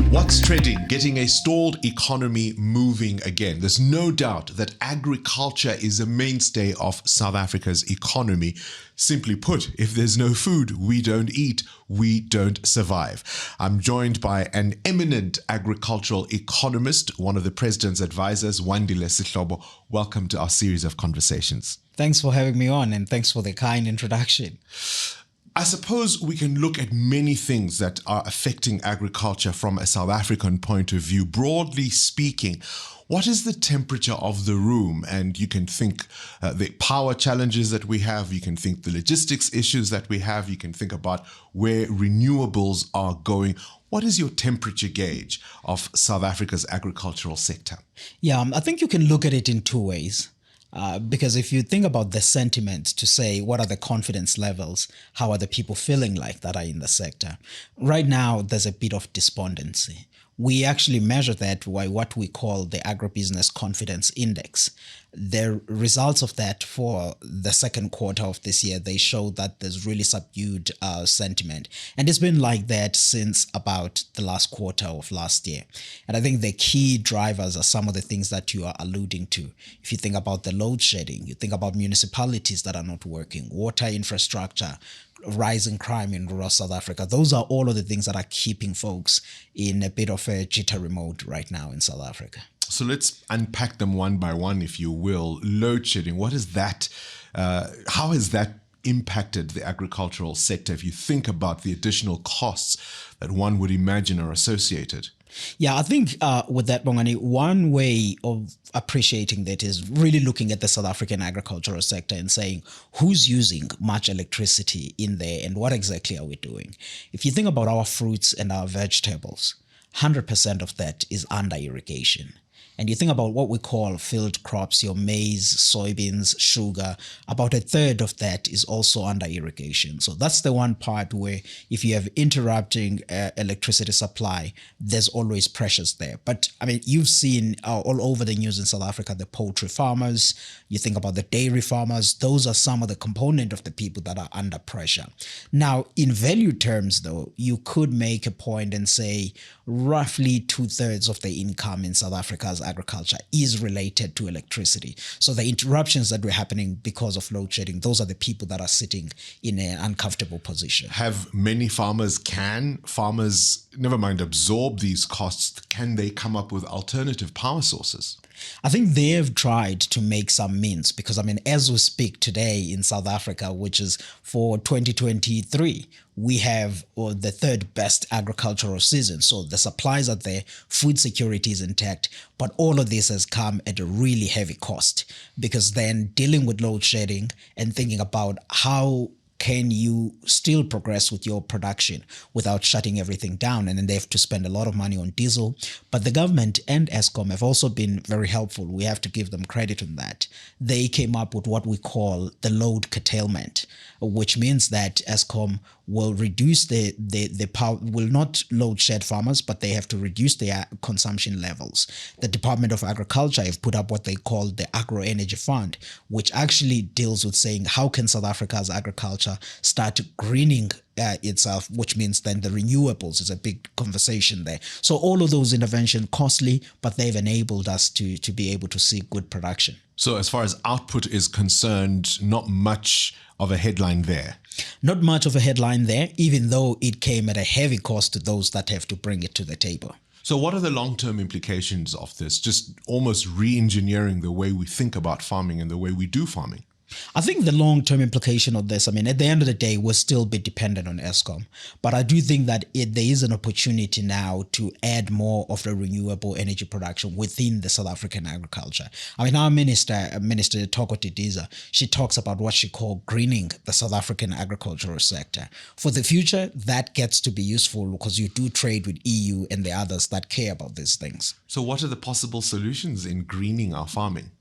What's trending? Getting a stalled economy moving again. There's no doubt that agriculture is a mainstay of South Africa's economy. Simply put, if there's no food, we don't eat, we don't survive. I'm joined by an eminent agricultural economist, one of the president's advisors, Wandile Sihlobo. Welcome to our series of conversations. Thanks for having me on, and thanks for the kind introduction. I suppose we can look at many things that are affecting agriculture from a South African point of view. Broadly speaking, what is the temperature of the room? And you can think the power challenges that we have, you can think the logistics issues that we have, you can think about where renewables are going. What is your temperature gauge of South Africa's agricultural sector? Yeah, I think you can look at it in two ways. Because if you think about the sentiment to say, what are the confidence levels? How are the people feeling like that are in the sector? Right now, there's a bit of despondency. We actually measure that by what we call the Agribusiness Confidence Index. The results of that for the second quarter of this year, they show that there's really subdued sentiment. And it's been like that since about the last quarter of last year. And I think the key drivers are some of the things that you are alluding to. If you think about the load shedding, you think about municipalities that are not working, water infrastructure, rising crime in rural South Africa. Those are all of the things that are keeping folks in a bit of a jittery mode right now in South Africa. So let's unpack them one by one, if you will. Load shedding, what is that? How has that impacted the agricultural sector if you think about the additional costs that one would imagine are associated? Yeah, I think with that, Bongani, one way of appreciating that is really looking at the South African agricultural sector and saying who's using much electricity in there and what exactly are we doing? If you think about our fruits and our vegetables, 100% of that is under irrigation. And you think about what we call field crops, your maize, soybeans, sugar, about a third of that is also under irrigation. So that's the one part where if you have interrupting electricity supply, there's always pressures there. But I mean, you've seen all over the news in South Africa, the poultry farmers, you think about the dairy farmers, those are some of the component of the people that are under pressure. Now, in value terms, though, you could make a point and say roughly 2/3 of the income in South Africa's agriculture is related to electricity. So the interruptions that were happening because of load shedding, those are the people that are sitting in an uncomfortable position. Have many farmers, never mind absorb these costs, can they come up with alternative power sources? I think they have tried to make some means because, I mean, as we speak today in South Africa, which is for 2023, we have the third best agricultural season. So the supplies are there, food security is intact, but all of this has come at a really heavy cost because then dealing with load shedding and thinking about how can you still progress with your production without shutting everything down? And then they have to spend a lot of money on diesel. But the government and Eskom have also been very helpful. We have to give them credit on that. They came up with what we call the load curtailment, which means that Eskom will reduce the power, will not load shed farmers, but they have to reduce their consumption levels. The Department of Agriculture have put up what they call the Agro Energy Fund, which actually deals with saying how can South Africa's agriculture start greening itself, which means then the renewables is a big conversation there. So all of those interventions costly, but they've enabled us to be able to see good production. So as far as output is concerned, not much of a headline there. Not much of a headline there, even though it came at a heavy cost to those that have to bring it to the table. So what are the long-term implications of this? Just almost re-engineering the way we think about farming and the way we do farming. I think the long-term implication of this, I mean, at the end of the day, we'll still be dependent on Eskom. But I do think that there is an opportunity now to add more of the renewable energy production within the South African agriculture. I mean, our Minister Thoko Didiza, she talks about what she calls greening the South African agricultural sector. For the future, that gets to be useful because you do trade with EU and the others that care about these things. So what are the possible solutions in greening our farming?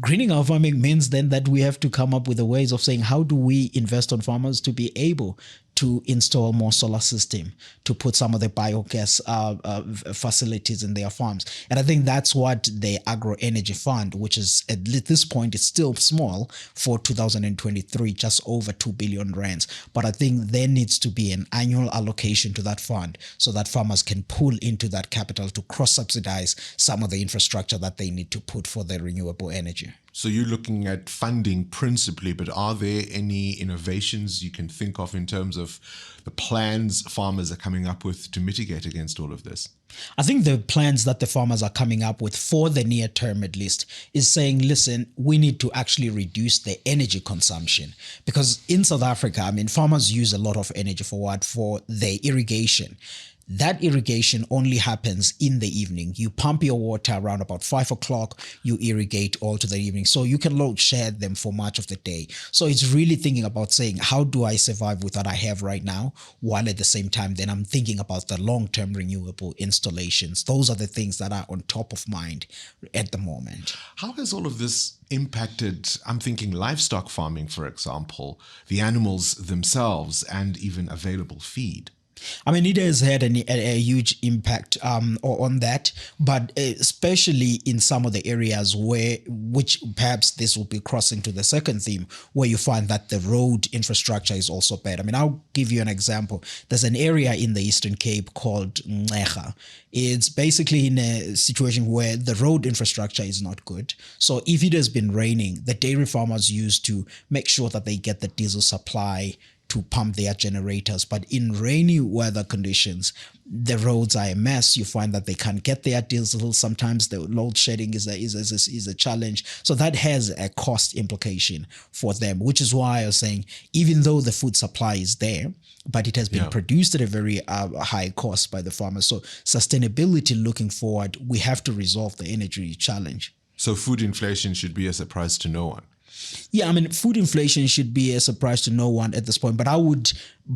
Greening our farming means then that we have to come up with the ways of saying, how do we invest on farmers to be able to install more solar system, to put some of the biogas facilities in their farms. And I think that's what the Agro Energy Fund, which is at this point is still small for 2023, just over 2 billion rands. But I think there needs to be an annual allocation to that fund so that farmers can pull into that capital to cross-subsidize some of the infrastructure that they need to put for their renewable energy. So you're looking at funding principally, but are there any innovations you can think of in terms of the plans farmers are coming up with to mitigate against all of this? I think the plans that the farmers are coming up with for the near term, at least, is saying, listen, we need to actually reduce the energy consumption. Because in South Africa, I mean, farmers use a lot of energy for what? For their irrigation. That irrigation only happens in the evening. You pump your water around about 5 o'clock, you irrigate all to the evening. So you can load shed them for much of the day. So it's really thinking about saying, how do I survive with what I have right now? While at the same time, then I'm thinking about the long-term renewable installations. Those are the things that are on top of mind at the moment. How has all of this impacted, I'm thinking livestock farming, for example, the animals themselves and even available feed? I mean, it has had a huge impact on that, but especially in some of the areas which perhaps this will be crossing to the second theme, where you find that the road infrastructure is also bad. I mean, I'll give you an example. There's an area in the Eastern Cape called Ngceja. It's basically in a situation where the road infrastructure is not good. So if it has been raining, the dairy farmers used to make sure that they get the diesel supply to pump their generators. But in rainy weather conditions, the roads are a mess. You find that they can't get their diesel. Sometimes the load shedding is a challenge. So that has a cost implication for them, which is why I was saying, even though the food supply is there, but it has been produced at a very high cost by the farmers. So sustainability looking forward, we have to resolve the energy challenge. So food inflation should be a surprise to no one. Yeah, I mean, food inflation should be a surprise to no one at this point, but I would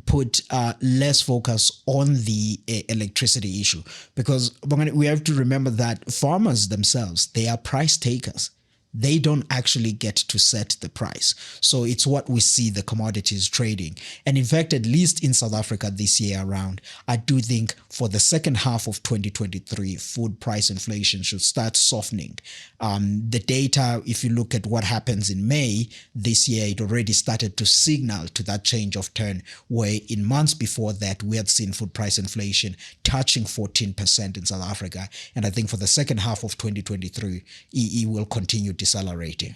put less focus on the electricity issue, because we have to remember that farmers themselves, they are price takers. They don't actually get to set the price. So it's what we see the commodities trading. And in fact, at least in South Africa this year around, I do think for the second half of 2023, food price inflation should start softening. The data, if you look at what happens in May this year, it already started to signal to that change of turn, where in months before that, we had seen food price inflation touching 14% in South Africa. And I think for the second half of 2023, it will continue decelerating.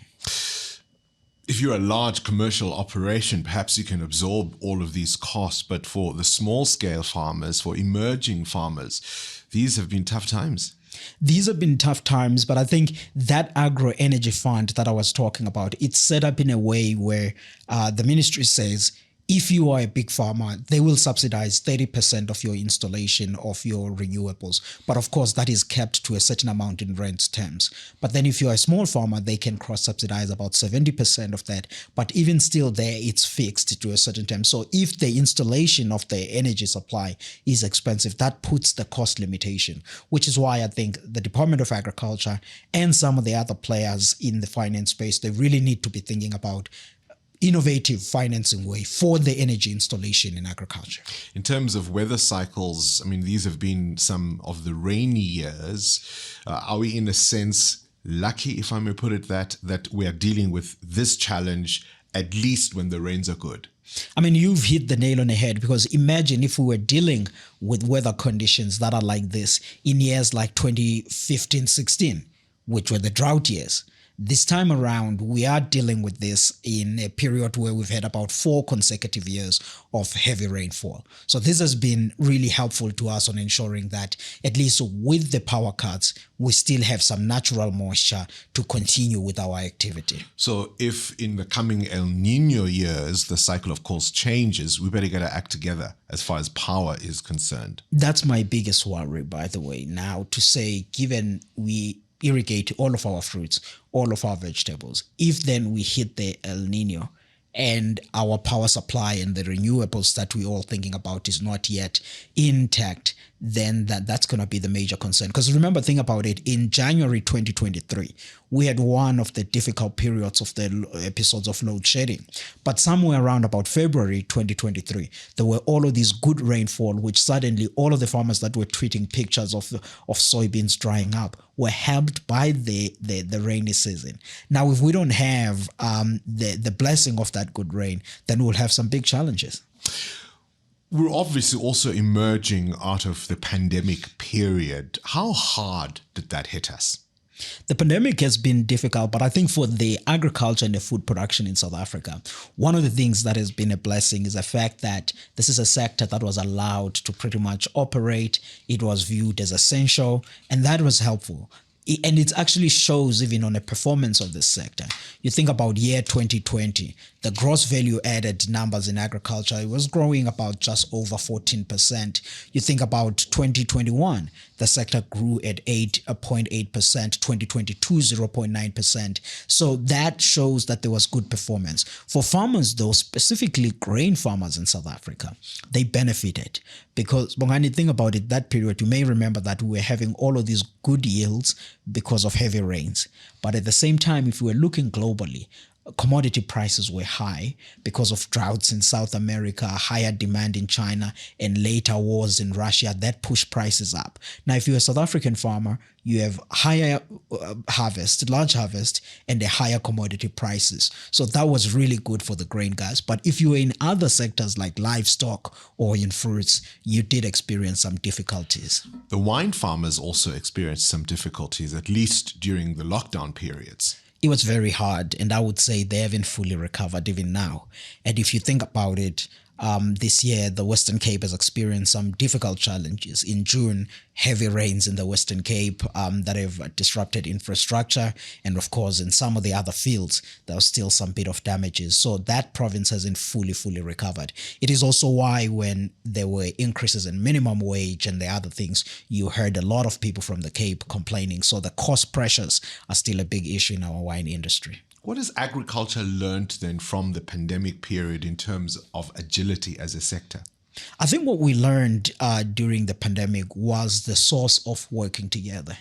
If you're a large commercial operation, perhaps you can absorb all of these costs. But for the small scale farmers, for emerging farmers, these have been tough times. These have been tough times, but I think that agro energy fund that I was talking about, it's set up in a way where the ministry says, if you are a big farmer, they will subsidize 30% of your installation of your renewables. But of course, that is kept to a certain amount in rent terms. But then if you're a small farmer, they can cross-subsidize about 70% of that. But even still there, it's fixed to a certain term. So if the installation of the energy supply is expensive, that puts the cost limitation, which is why I think the Department of Agriculture and some of the other players in the finance space, they really need to be thinking about innovative financing way for the energy installation in agriculture. In terms of weather cycles, I mean, these have been some of the rainy years. Are we, in a sense, lucky, if I may put it, that we are dealing with this challenge, at least when the rains are good? I mean, you've hit the nail on the head, because imagine if we were dealing with weather conditions that are like this in years like 2015-16, which were the drought years. This time around, we are dealing with this in a period where we've had about 4 consecutive years of heavy rainfall. So this has been really helpful to us on ensuring that, at least with the power cuts, we still have some natural moisture to continue with our activity. So if in the coming El Nino years, the cycle of course changes, we better get our act together as far as power is concerned. That's my biggest worry, by the way, now, to say, given we irrigate all of our fruits, all of our vegetables, if then we hit the El Nino and our power supply and the renewables that we're all thinking about is not yet intact, then that's going to be the major concern. Because remember, think about it, in January 2023, we had one of the difficult periods of the episodes of load shedding. But somewhere around about February 2023, there were all of these good rainfall, which suddenly all of the farmers that were tweeting pictures of soybeans drying up were helped by the rainy season. Now, if we don't have the blessing of that good rain, then we'll have some big challenges. We're obviously also emerging out of the pandemic period. How hard did that hit us? The pandemic has been difficult, but I think for the agriculture and the food production in South Africa, one of the things that has been a blessing is the fact that this is a sector that was allowed to pretty much operate. It was viewed as essential, and that was helpful. And it actually shows even on the performance of this sector. You think about year 2020, the gross value added numbers in agriculture, it was growing about just over 14%. You think about 2021, the sector grew at 8.8%, 2022, 0.9%. So that shows that there was good performance. For farmers though, specifically grain farmers in South Africa, they benefited because, Bongani, think about it, that period, you may remember that we were having all of these good yields because of heavy rains. But at the same time, if we were looking globally, commodity prices were high because of droughts in South America, higher demand in China, and later wars in Russia that pushed prices up. Now, if you're a South African farmer, you have higher large harvest, and the higher commodity prices. So that was really good for the grain guys. But if you were in other sectors like livestock or in fruits, you did experience some difficulties. The wine farmers also experienced some difficulties, at least during the lockdown periods. It was very hard, and I would say they haven't fully recovered even now. And if you think about it, this year, the Western Cape has experienced some difficult challenges. In June, heavy rains in the Western Cape that have disrupted infrastructure. And of course, in some of the other fields, there was still some bit of damages. So that province hasn't fully recovered. It is also why when there were increases in minimum wage and the other things, you heard a lot of people from the Cape complaining. So the cost pressures are still a big issue in our wine industry. What has agriculture learned then from the pandemic period in terms of agility as a sector? I think what we learned during the pandemic was the source of working together.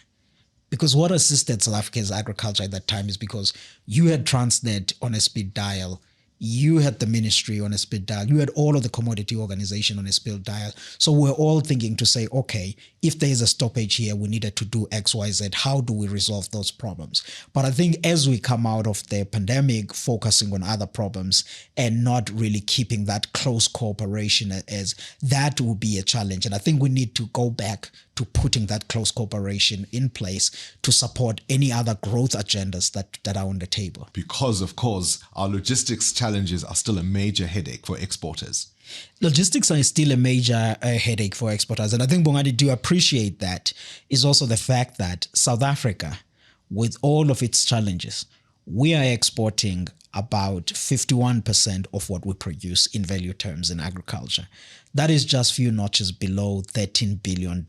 Because what assisted South Africa's agriculture at that time is because you had Transnet on a speed dial, you had the ministry on a speed dial, you had all of the commodity organization on a speed dial. So we're all thinking to say, okay, if there is a stoppage here, we needed to do X, Y, Z. How do we resolve those problems? But I think as we come out of the pandemic, focusing on other problems and not really keeping that close cooperation, as that will be a challenge. And I think we need to go back to putting that close cooperation in place to support any other growth agendas that are on the table. Because, of course, our logistics challenges are still a major headache for exporters. Logistics are still a major headache for exporters. And I think, Bongani, do appreciate that is also the fact that South Africa, with all of its challenges, we are exporting about 51% of what we produce in value terms in agriculture. That is just few notches below $13 billion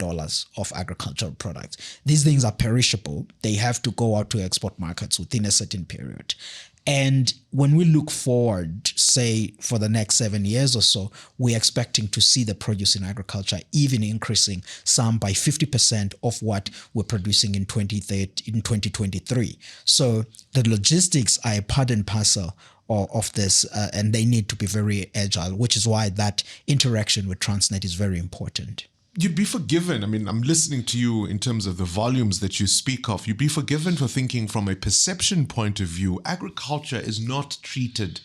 of agricultural products. These things are perishable. They have to go out to export markets within a certain period. And when we look forward, say, for the next 7 years or so, we're expecting to see the produce in agriculture even increasing, some by 50% of what we're producing in 2023. So the logistics are a part and parcel of this, and they need to be very agile, which is why that interaction with Transnet is very important. You'd be forgiven. I mean, I'm listening to you in terms of the volumes that you speak of. You'd be forgiven for thinking from a perception point of view, agriculture is not treated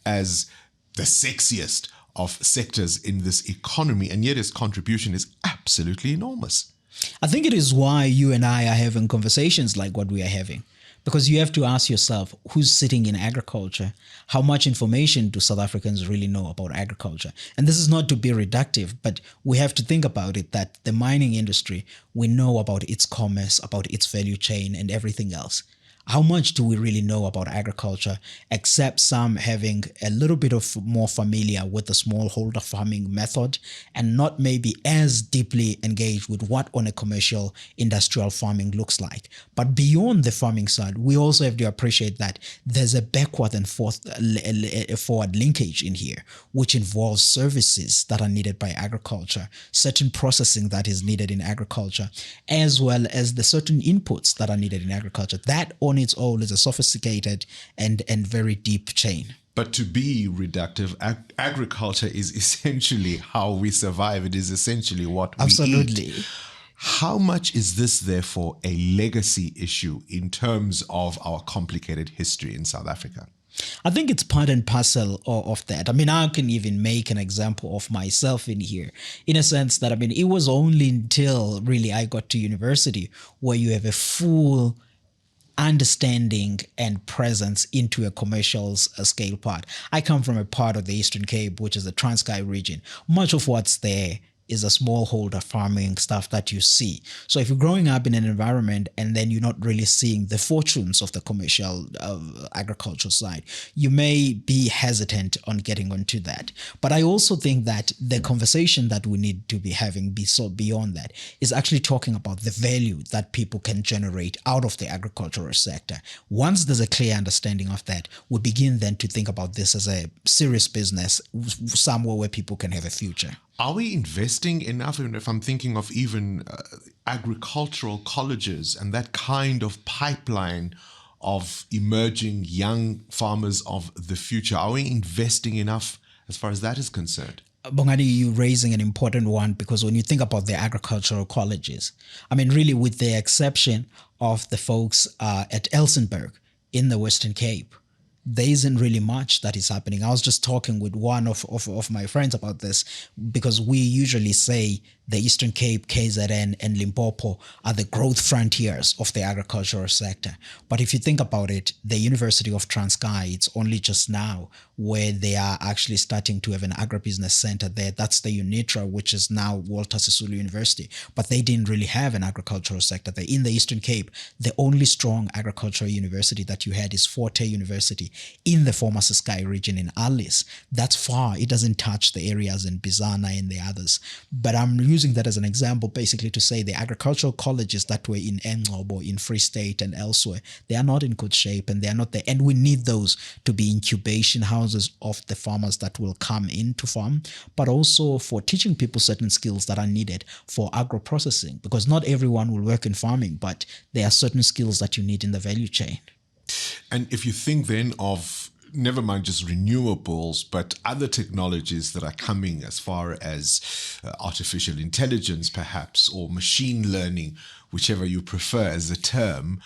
as the sexiest of sectors in this economy, and yet its contribution is absolutely enormous. I think it is why you and I are having conversations like what we are having. Because you have to ask yourself, who's sitting in agriculture? How much information do South Africans really know about agriculture? And this is not to be reductive, but we have to think about it, that the mining industry, we know about its commerce, about its value chain and everything else. How much do we really know about agriculture, except some having a little bit of more familiar with the smallholder farming method and not maybe as deeply engaged with what on a commercial industrial farming looks like. But beyond the farming side, we also have to appreciate that there's a backward and forward linkage in here, which involves services that are needed by agriculture, certain processing that is needed in agriculture, as well as the certain inputs that are needed in agriculture. That on its own is a sophisticated and very deep chain. But to be reductive, agriculture is essentially how we survive. It is essentially what we Absolutely. eat. How much is this, therefore, a legacy issue in terms of our complicated history in South Africa? I think it's part and parcel of that. I mean, I can even make an example of myself in here, in a sense that, I mean, it was only until really I got to university where you have a full understanding and presence into a commercial scale part. I come from a part of the Eastern Cape, which is the Transkei region. Much of what's there is a smallholder farming stuff that you see. So if you're growing up in an environment and then you're not really seeing the fortunes of the commercial agricultural side, you may be hesitant on getting onto that. But I also think that the conversation that we need to be having beyond that is actually talking about the value that people can generate out of the agricultural sector. Once there's a clear understanding of that, we begin then to think about this as a serious business, somewhere where people can have a future. Are we investing enough? And if I'm thinking of even agricultural colleges and that kind of pipeline of emerging young farmers of the future, are we investing enough as far as that is concerned? Bongani, you're raising an important one, because when you think about the agricultural colleges, I mean, really, with the exception of the folks at Elsenburg in the Western Cape, there isn't really much that is happening. I was just talking with one of my friends about this, because we usually say the Eastern Cape, KZN, and Limpopo are the growth frontiers of the agricultural sector. But if you think about it, the University of Transkei, it's only just now where they are actually starting to have an agribusiness center there. That's the UNITRA, which is now Walter Sisulu University. But they didn't really have an agricultural sector there. In the Eastern Cape, the only strong agricultural university that you had is Forte University in the former Ciskei region in Alice. That's far. It doesn't touch the areas in Bizana and the others. But I'm using that as an example basically to say the agricultural colleges that were in Engcobo, in Free State and elsewhere, they are not in good shape, and they are not there. And we need those to be incubation houses of the farmers that will come in to farm, but also for teaching people certain skills that are needed for agro-processing, because not everyone will work in farming, but there are certain skills that you need in the value chain. And if you think then of, never mind just renewables, but other technologies that are coming as far as artificial intelligence, perhaps, or machine learning, whichever you prefer as a term,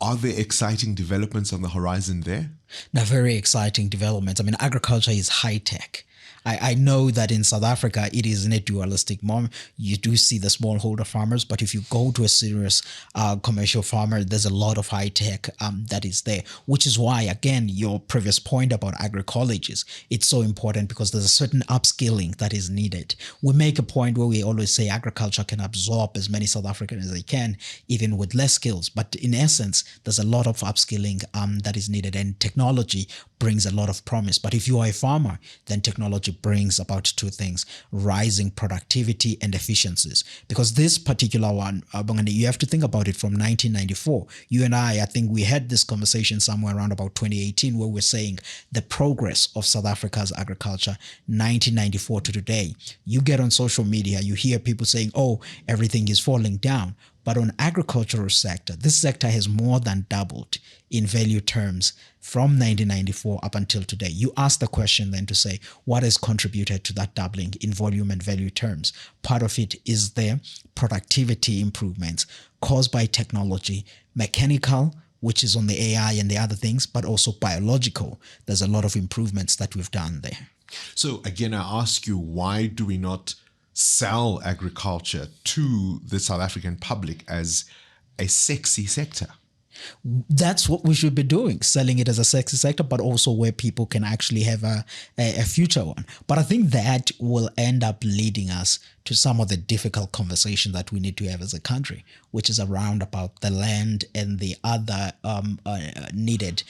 are there exciting developments on the horizon there? Now, very exciting developments. I mean, agriculture is high tech. I know that in South Africa, it is in a dualistic moment. You do see the smallholder farmers, but if you go to a serious commercial farmer, there's a lot of high tech that is there, which is why, again, your previous point about agri-colleges, it's so important, because there's a certain upskilling that is needed. We make a point where we always say agriculture can absorb as many South Africans as they can, even with less skills. But in essence, there's a lot of upskilling that is needed, and technology brings a lot of promise. But if you are a farmer, then technology brings about two things: rising productivity and efficiencies. Because this particular one, Bongani, you have to think about it from 1994. You and I think we had this conversation somewhere around about 2018, where we're saying the progress of South Africa's agriculture, 1994 to today. You get on social media, you hear people saying, oh, everything is falling down. But on agricultural sector, this sector has more than doubled in value terms from 1994 up until today. You ask the question then to say, what has contributed to that doubling in volume and value terms? Part of it is the productivity improvements caused by technology, mechanical, which is on the AI and the other things, but also biological. There's a lot of improvements that we've done there. So again, I ask you, why do we not sell agriculture to the South African public as a sexy sector? That's what we should be doing, selling it as a sexy sector, but also where people can actually have a future on. But I think that will end up leading us to some of the difficult conversation that we need to have as a country, which is around about the land and the other needed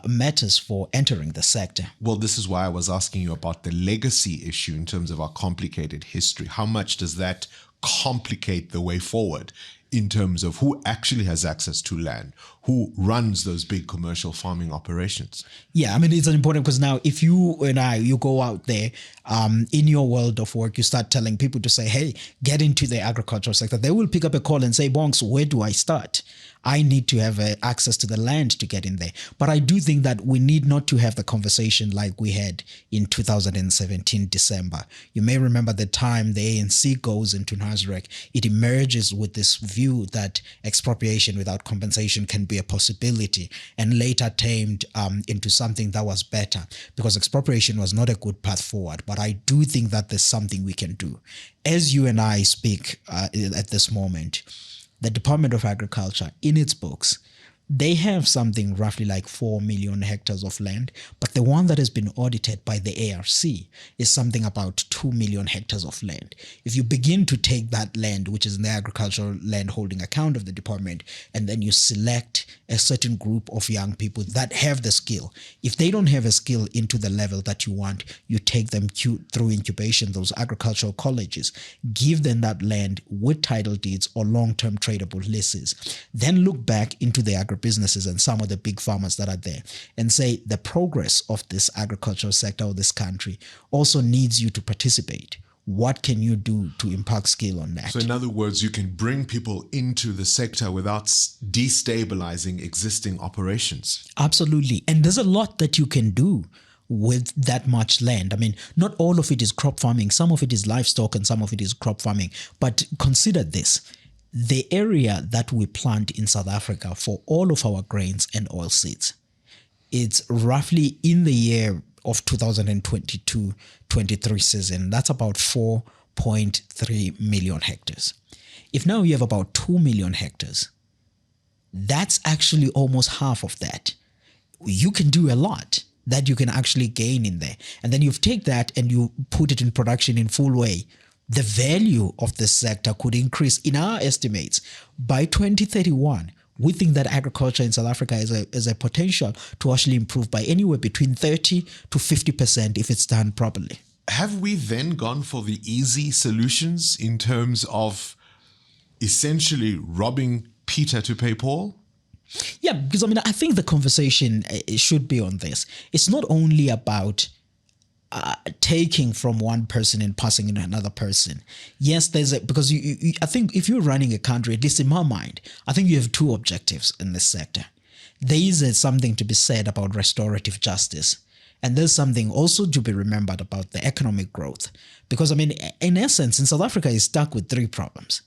matters for entering the sector. Well, this is why I was asking you about the legacy issue in terms of our complicated history. How much does that complicate the way forward in terms of who actually has access to land, who runs those big commercial farming operations? Yeah, I mean, it's important because now if you and you go out there in your world of work, you start telling people to say, hey, get into the agricultural sector. They will pick up a call and say, Bongs, where do I start? I need to have access to the land to get in there. But I do think that we need not to have the conversation like we had in 2017, December. You may remember the time the ANC goes into Nasrec, it emerges with this view that expropriation without compensation can be a possibility, and later tamed into something that was better, because expropriation was not a good path forward. But I do think that there's something we can do. As you and I speak at this moment, the Department of Agriculture, in its books, they have something roughly like 4 million hectares of land, but the one that has been audited by the ARC is something about 2 million hectares of land. If you begin to take that land, which is in the agricultural land holding account of the department, and then you select a certain group of young people that have the skill. If they don't have a skill into the level that you want, you take them through incubation, those agricultural colleges, give them that land with title deeds or long-term tradable leases. Then look back into the agribusinesses and some of the big farmers that are there and say the progress of this agricultural sector or this country also needs you to participate. What can you do to impart skill on that? So in other words, you can bring people into the sector without destabilizing existing operations. Absolutely. And there's a lot that you can do with that much land. I mean, not all of it is crop farming. Some of it is livestock and some of it is crop farming. But consider this. The area that we plant in South Africa for all of our grains and oilseeds, it's roughly in the year of 2022-23 season, that's about 4.3 million hectares. If now you have about 2 million hectares, that's actually almost half of that. You can do a lot that you can actually gain in there. And then you take that and you put it in production in full way. The value of this sector could increase, in our estimates, by 2031. We think that agriculture in South Africa is a potential to actually improve by anywhere between 30 to 50% if it's done properly. Have we then gone for the easy solutions in terms of essentially robbing Peter to pay Paul? Yeah, because I mean, I think the conversation should be on this. It's not only about taking from one person and passing it to another person. Yes, because I think if you're running a country, at least in my mind, I think you have two objectives in this sector. There is something to be said about restorative justice. And there's something also to be remembered about the economic growth. Because I mean, in essence, in South Africa is stuck with three problems.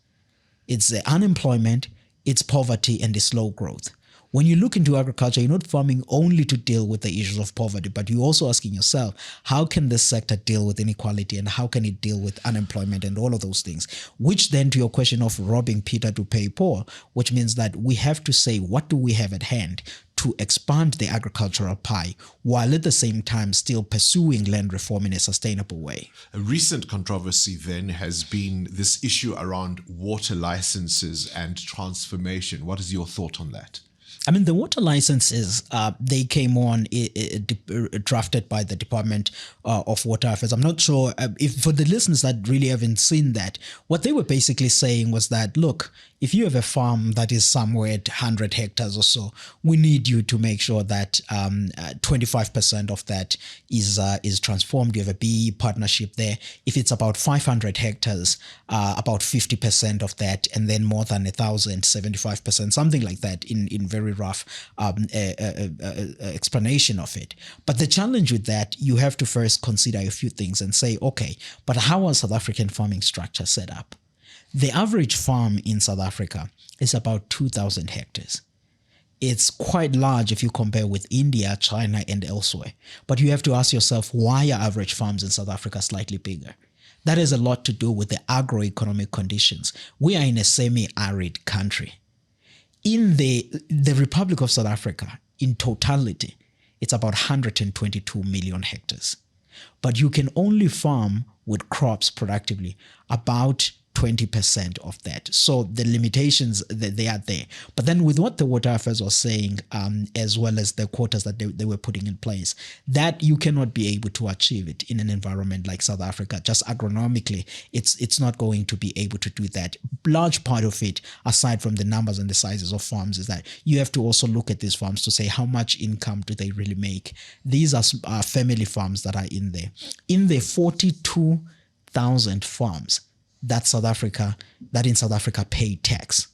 It's the unemployment, it's poverty, and it's slow growth. When you look into agriculture, you're not farming only to deal with the issues of poverty, but you're also asking yourself, how can this sector deal with inequality and how can it deal with unemployment and all of those things? Which then to your question of robbing Peter to pay Paul, which means that we have to say, what do we have at hand to expand the agricultural pie while at the same time still pursuing land reform in a sustainable way? A recent controversy then has been this issue around water licenses and transformation. What is your thought on that? I mean, the water licenses, they came on drafted by the Department of Water Affairs. I'm not sure if for the listeners that really haven't seen that, what they were basically saying was that, look, if you have a farm that is somewhere at 100 hectares or so, we need you to make sure that 25% of that is transformed. You have a BE partnership there. If it's about 500 hectares, about 50% of that, and then more than 1,000, 75%, something like that in very rough explanation of it. But the challenge with that, you have to first consider a few things and say, okay, but how are South African farming structure set up? The average farm in South Africa is about 2,000 hectares. It's quite large if you compare with India, China, and elsewhere. But you have to ask yourself, why are average farms in South Africa slightly bigger? That has a lot to do with the agroeconomic conditions. We are in a semi-arid country. In the Republic of South Africa, in totality, it's about 122 million hectares. But you can only farm with crops productively about 20% of that. So the limitations, they are there. But then with what the Water Affairs was saying, as well as the quotas that they were putting in place, that you cannot be able to achieve it in an environment like South Africa. Just agronomically, it's not going to be able to do that. Large part of it, aside from the numbers and the sizes of farms, is that you have to also look at these farms to say how much income do they really make. These are family farms that are in there. In the 42,000 farms that in South Africa pay tax,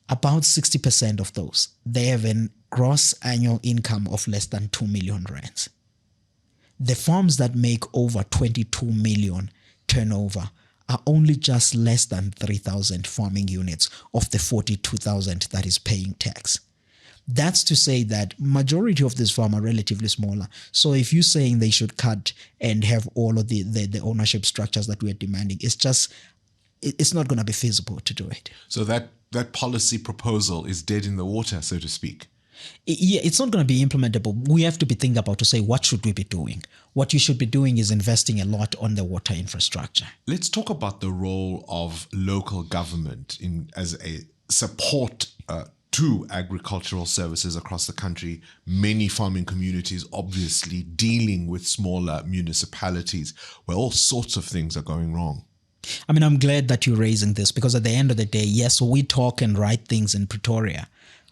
about 60% of those, they have a gross annual income of less than 2 million rands. The farms that make over 22 million turnover are only just less than 3,000 farming units of the 42,000 that is paying tax. That's to say that majority of these farms are relatively smaller. So if you're saying they should cut and have all of the ownership structures that we're demanding, it's not going to be feasible to do it. So that policy proposal is dead in the water, so to speak. Yeah, it's not going to be implementable. We have to be thinking about to say, what should we be doing? What you should be doing is investing a lot on the water infrastructure. Let's talk about the role of local government as a support to agricultural services across the country. Many farming communities obviously dealing with smaller municipalities where all sorts of things are going wrong. I mean, I'm glad that you're raising this, because at the end of the day, yes, we talk and write things in Pretoria,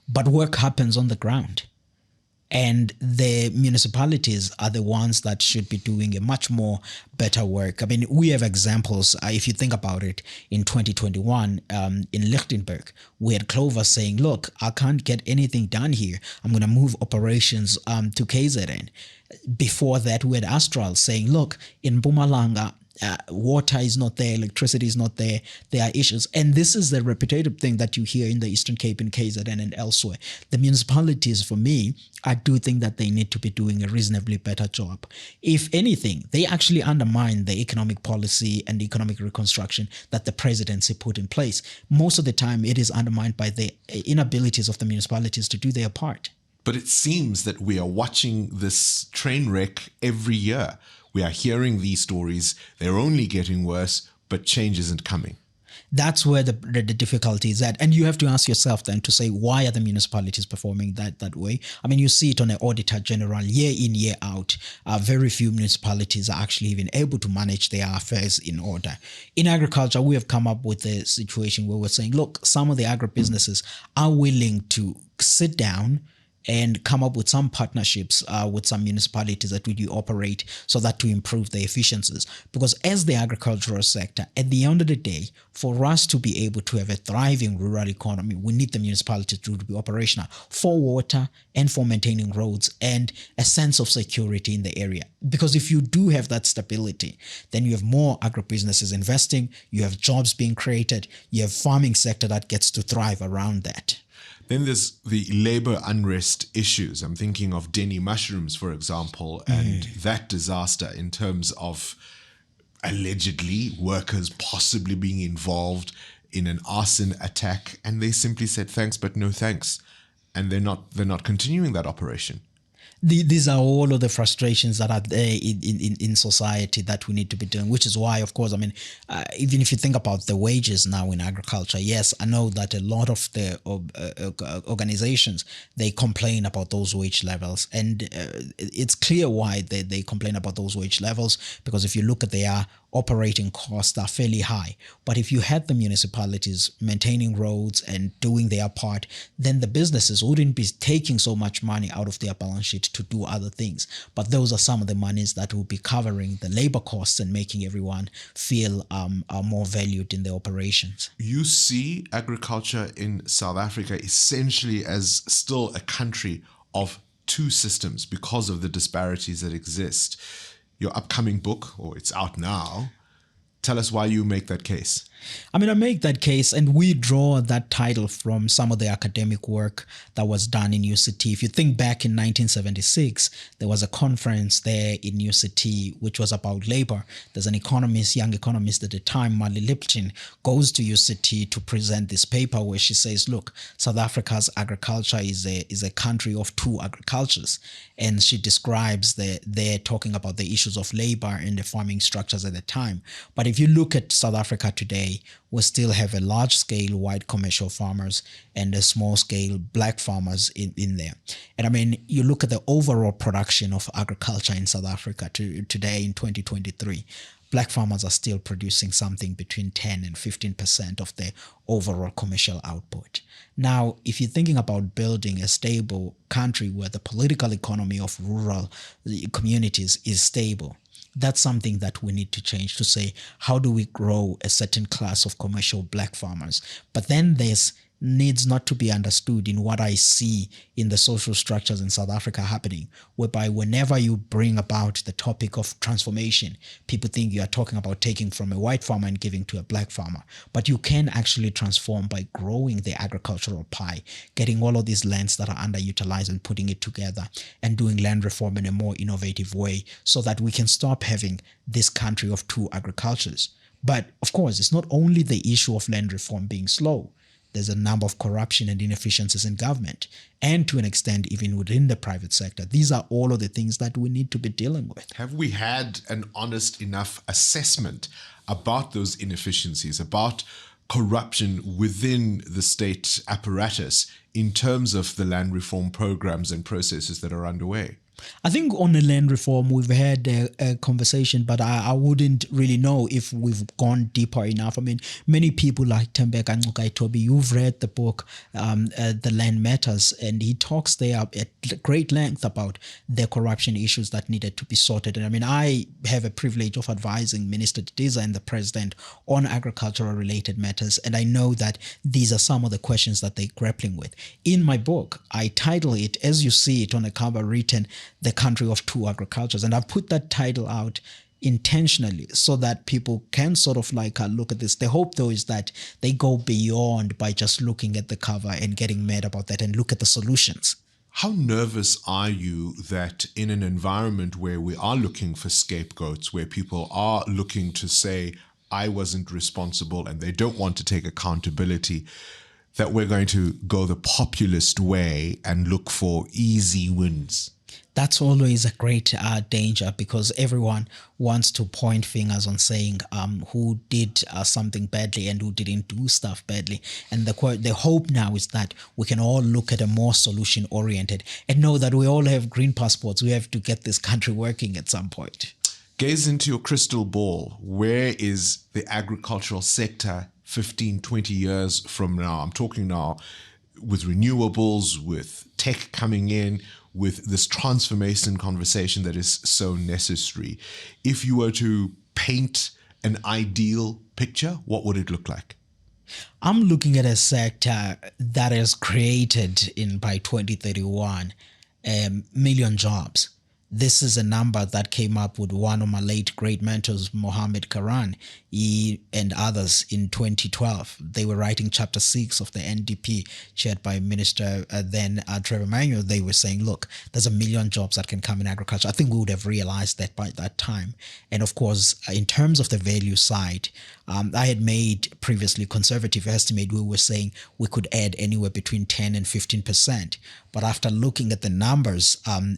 but work happens on the ground. And the municipalities are the ones that should be doing a much more better work. I mean, we have examples. If you think about it, in 2021, in Lichtenburg, we had Clover saying, look, I can't get anything done here. I'm going to move operations to KZN. Before that, we had Astral saying, look, in Mpumalanga, water is not there, electricity is not there, there are issues. And this is the repetitive thing that you hear in the Eastern Cape, in KZN and elsewhere. The municipalities, for me, I do think that they need to be doing a reasonably better job. If anything, they actually undermine the economic policy and the economic reconstruction that the presidency put in place. Most of the time, it is undermined by the inabilities of the municipalities to do their part. But it seems that we are watching this train wreck every year. We are hearing these stories. They're only getting worse, but change isn't coming. That's where the difficulty is at. And you have to ask yourself then to say, why are the municipalities performing that way? I mean, you see it on an auditor general year in, year out. Very few municipalities are actually even able to manage their affairs in order. In agriculture, we have come up with a situation where we're saying, look, some of the agribusinesses are willing to sit down and come up with some partnerships with some municipalities that we do operate so that to improve the efficiencies. Because as the agricultural sector, at the end of the day, for us to be able to have a thriving rural economy, we need the municipalities to be operational for water and for maintaining roads and a sense of security in the area. Because if you do have that stability, then you have more agribusinesses investing, you have jobs being created, you have farming sector that gets to thrive around that. Then there's the labor unrest issues. I'm thinking of Denny mushrooms, for example, and that disaster in terms of allegedly workers possibly being involved in an arson attack, and they simply said thanks but no thanks, and they're not continuing that operation. These are all of the frustrations that are there in society that we need to be doing, which is why, of course, I mean, even if you think about the wages now in agriculture, yes, I know that a lot of the organizations, they complain about those wage levels. And it's clear why they complain about those wage levels, because if you look at their operating costs are fairly high. But if you had the municipalities maintaining roads and doing their part, then the businesses wouldn't be taking so much money out of their balance sheet to do other things. But those are some of the monies that will be covering the labor costs and making everyone feel more valued in their operations. You see agriculture in South Africa essentially as still a country of two systems because of the disparities that exist. Your upcoming book, or it's out now, Tell us why you make that case. I mean, I make that case, and we draw that title from some of the academic work that was done in UCT. If you think back in 1976, there was a conference there in UCT which was about labor. There's an economist, young economist at the time, Marley Lipton, goes to UCT to present this paper where she says, look, South Africa's agriculture is a country of two agricultures. And she describes they're talking about the issues of labor and the farming structures at the time. But if you look at South Africa today, we still have a large-scale white commercial farmers and a small-scale black farmers in there. And I mean, you look at the overall production of agriculture in South Africa today in 2023, black farmers are still producing something between 10 and 15% of their overall commercial output. Now, if you're thinking about building a stable country where the political economy of rural communities is stable, that's something that we need to change, to say, how do we grow a certain class of commercial black farmers? But then there's needs not to be understood in what I see in the social structures in South Africa happening, whereby whenever you bring about the topic of transformation, people think you are talking about taking from a white farmer and giving to a black farmer. But you can actually transform by growing the agricultural pie, getting all of these lands that are underutilized and putting it together and doing land reform in a more innovative way so that we can stop having this country of two agricultures. But of course, it's not only the issue of land reform being slow. There's a number of corruption and inefficiencies in government, and to an extent, even within the private sector. These are all of the things that we need to be dealing with. Have we had an honest enough assessment about those inefficiencies, about corruption within the state apparatus in terms of the land reform programs and processes that are underway? I think on the land reform, we've had a conversation, but I wouldn't really know if we've gone deeper enough. I mean, many people like Tembeka Ncukai Toby, you've read the book, The Land Matters, and he talks there at great length about the corruption issues that needed to be sorted. And I mean, I have a privilege of advising Minister Didiza and the President on agricultural related matters, and I know that these are some of the questions that they're grappling with. In my book, I title it, as you see it on the cover, written, The Country of Two Agricultures. And I've put that title out intentionally so that people can sort of like look at this. The hope, though, is that they go beyond by just looking at the cover and getting mad about that and look at the solutions. How nervous are you that in an environment where we are looking for scapegoats, where people are looking to say, I wasn't responsible, and they don't want to take accountability, that we're going to go the populist way and look for easy wins? That's always a great danger, because everyone wants to point fingers on saying who did something badly and who didn't do stuff badly. And the hope now is that we can all look at a more solution-oriented and know that we all have green passports. We have to get this country working at some point. Gaze into your crystal ball. Where is the agricultural sector 15, 20 years from now? I'm talking now with renewables, with tech coming in, with this transformation conversation that is so necessary. If you were to paint an ideal picture, what would it look like? I'm looking at a sector that has created by 2031 a million jobs. This is a number that came up with one of my late great mentors, Mohammed Karan, and others in 2012. They were writing Chapter 6 of the NDP, chaired by Minister then Trevor Manuel. They were saying, look, there's a million jobs that can come in agriculture. I think we would have realized that by that time. And of course, in terms of the value side, I had made previously conservative estimate. We were saying we could add anywhere between 10 and 15%. But after looking at the numbers and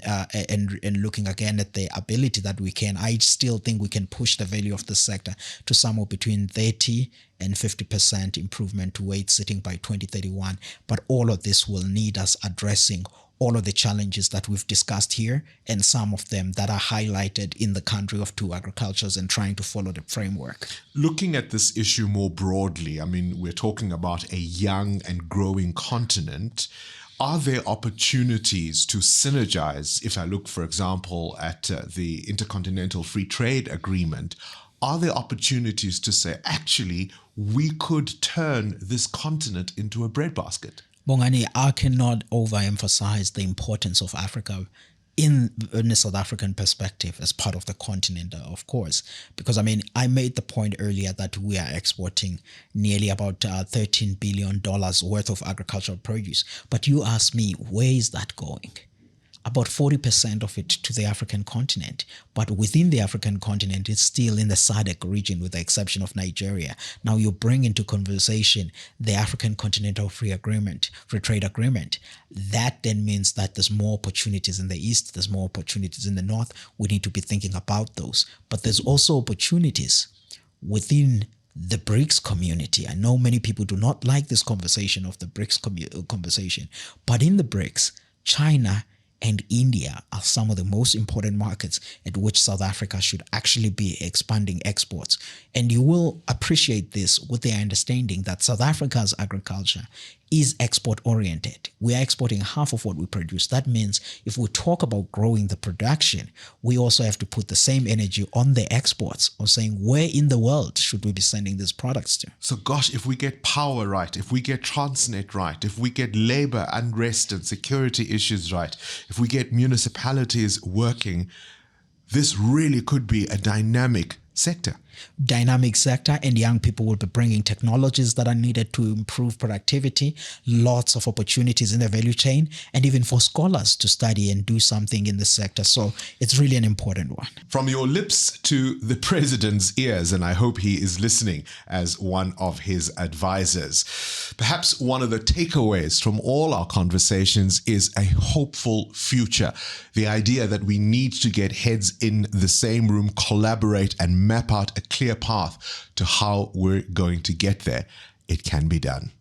looking again at the ability that we can, I still think we can push the value of the sector to somewhere between 30 and 50% improvement to where it's sitting by 2031. But all of this will need us addressing all of the challenges that we've discussed here, and some of them that are highlighted in the country of two agricultures, and trying to follow the framework. Looking at this issue more broadly, I mean, we're talking about a young and growing continent. Are there opportunities to synergize? If I look, for example, at the Intercontinental Free Trade Agreement, are there opportunities to say, actually, we could turn this continent into a breadbasket? Bongani, I cannot overemphasize the importance of Africa in a South African perspective as part of the continent, of course, because I mean, I made the point earlier that we are exporting nearly about $13 billion worth of agricultural produce. But you ask me, where is that going? About 40% of it to the African continent. But within the African continent, it's still in the SADC region with the exception of Nigeria. Now you bring into conversation the African Continental Free Trade Agreement. That then means that there's more opportunities in the East, there's more opportunities in the North. We need to be thinking about those. But there's also opportunities within the BRICS community. I know many people do not like this conversation of the BRICS conversation, but in the BRICS, China and India are some of the most important markets at which South Africa should actually be expanding exports. And you will appreciate this with the understanding that South Africa's agriculture is export oriented. We are exporting half of what we produce. That means if we talk about growing the production, we also have to put the same energy on the exports of saying where in the world should we be sending these products to. So gosh, if we get power right, if we get Transnet right, if we get labor unrest and security issues right, if we get municipalities working, this really could be a dynamic sector. And young people will be bringing technologies that are needed to improve productivity, lots of opportunities in the value chain, and even for scholars to study and do something in the sector. So it's really an important one. From your lips to the president's ears, and I hope he is listening as one of his advisors. Perhaps one of the takeaways from all our conversations is a hopeful future. The idea that we need to get heads in the same room, collaborate, and map out a clear path to how we're going to get there. It can be done.